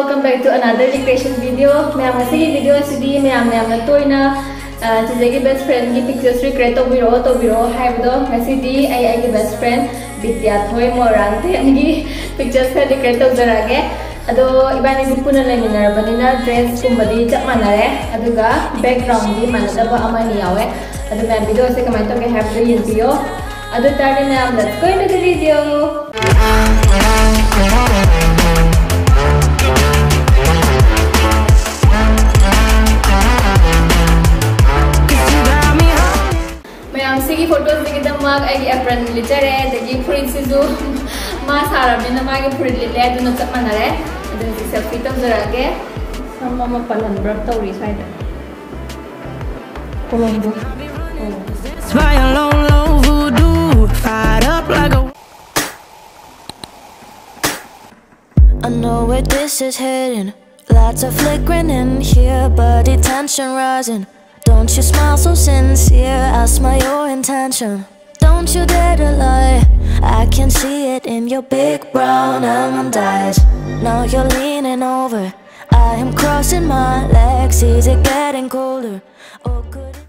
welcome back to another recreation video. Ma'am, kasi video asidi ma'am na toy na chizegi best friend ki pictures recreate to biro hai do asidi ai ki best friend Vidya thoi moran the angi pictures ka recreate to zarage ado ibani di puna lai minar banina dress kumbadi chap manare aduga background di manada ba amani yawe ado ma'am video se kamai to ke have to yin video ado tare ma'am let's go into the video. Sigi photos di kita mag ay apron litere dagi furit sizu mas harap na mag furit lite adu na chap manare adu si selfie tam zarage sama ma palan bra tawri side Colombo by a low voodoo fired up like a I know where this is heading, lots of flickering in here, body tension rising. Don't you smile so sincere, I smell your intention. Don't you dare to lie, I can see it in your big brown almond eyes. Now you're leaning over, I am crossing my legs. Is it getting colder? Or could it...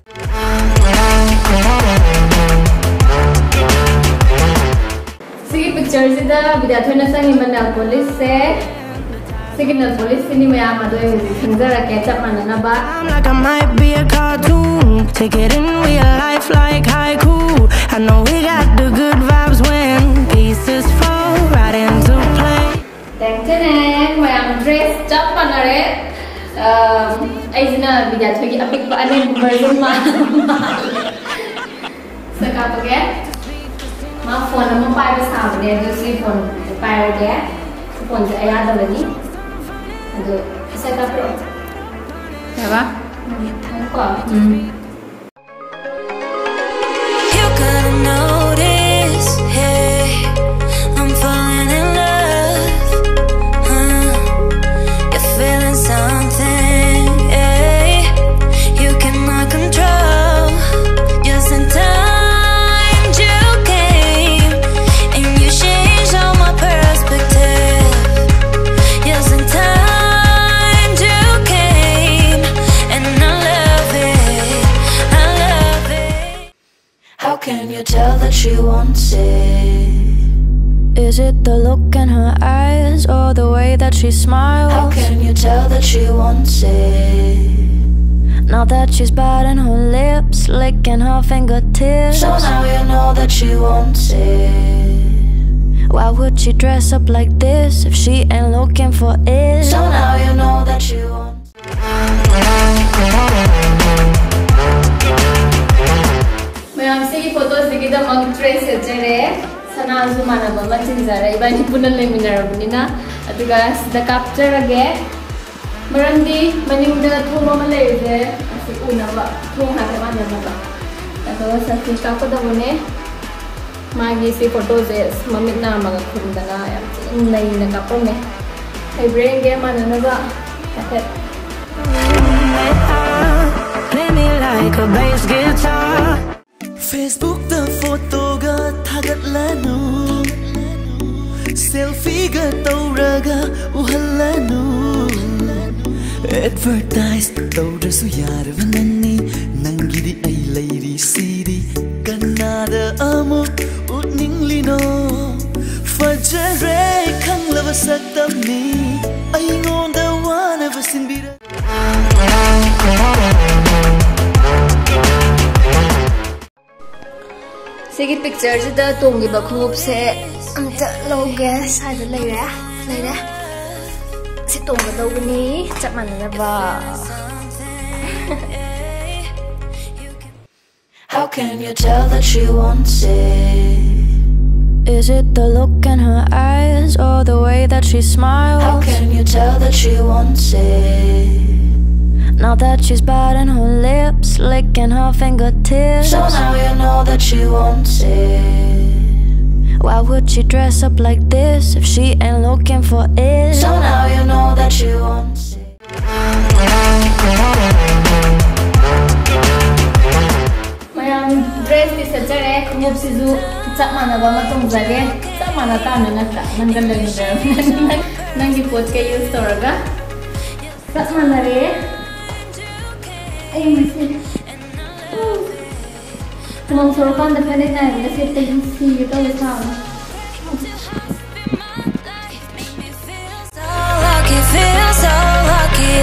Sige pictures ida Vidya thoi na sangi manal police se signal police ni maya madoi sanjara catch up manana ba. I'm like I might be a cartoon, take it in real life like haiku. I know we got the good vibes when pieces fall right into play. Thank you maya dress chap manare aizna Vidya thoi ki apik pa ane version ma saka page ma phone ma pai ba sa ne do si phone pai ge phone se aya da ni ado saka pro ya ba ko You gotta notice, hey, I'm falling in love, you're feeling something, hey, you cannot control, just in time you came, and you changed all my perspective, just in time you came, and I love it, I love it. How can you tell that she wants it? Is it the look in her eyes or the way that she smiles? How can you tell that she wants it? Now that she's biting her lips, licking her fingertips, so now you know that she wants it. Why would she dress up like this if she ain't looking for it? So now you know that she wants it. Mayam sige photos di kita mag trace jere sana zumana ba machin jara ibani punan le minar bunina aduga the capture age marandi maningda thoma ma le je asi una ba thong ha ma na ba ato sa si ka ko da bone magi si photos es mamit na maga khunda na ya nai na ka po me ai brain ge manana ba tat Play me like a bass guitar. Facebook the photo ga thagat lanu selfie ga tauraga uhalanu advertise taurasu yarva nanni nangidi ai lairi siri kannada amu utninglino fajare khanglava saktamni ai ngonda wana vasinbira Sige pictures da tongi ba khub se amta loge side leire si tonga do ni chap manana ba. How can you tell that she wants it? Is it the look in her eyes or the way that she smiles? How can you tell that she wants it? Now that she's biting her lips, licking her fingertips, so now you know that she wants it. Why would she dress up like this if she ain't looking for it? So now you know that she wants it. Mayam dress di sajare khumup sizu chap mana ba ma tong jage chap mana ta na ta nangal le Nangi pot ke use toraga. Sak mana re? Ayo masih. Kumang sorokan dah kena naik, dah siap tensi kita lesang. Feel so lucky,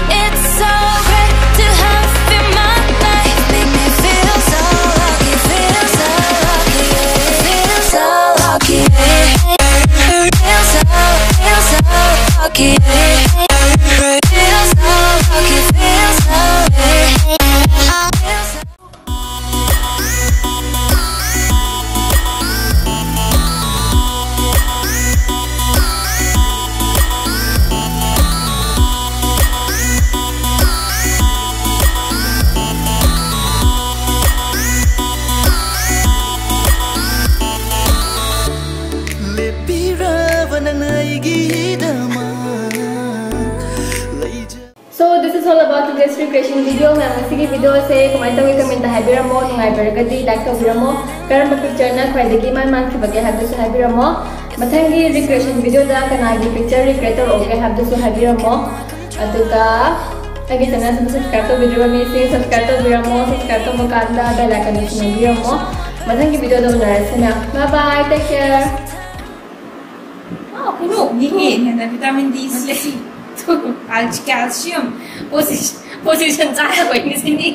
it's so great to have you in my life. Make me feel so lucky, feel so lucky, feel so lucky, feel so lucky, feel so lucky, feel so. So this is all about today's recreation video. मैं मसीकी video से comment में comment हाइबिरमो नुंगाई Bargadi like तौबिरमो करम picture ना ख्वाइदगी मान खिबगे हाबदसु हाइबिरमो मथंगी recreation video दा कनागी picture recreate तौरगे हाबदसु हाइबिरमो अदुगा अगे channel subscribe तौबिरबा मिसे subscribe तौबिरमो कांदा बेल आइकन नबिरमो मथंगी video दा उनारसेना bye bye take care ini ada vitamin D, calcium, position saya ini sini,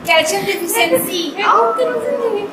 calcium deficiency. Oh, terus ini.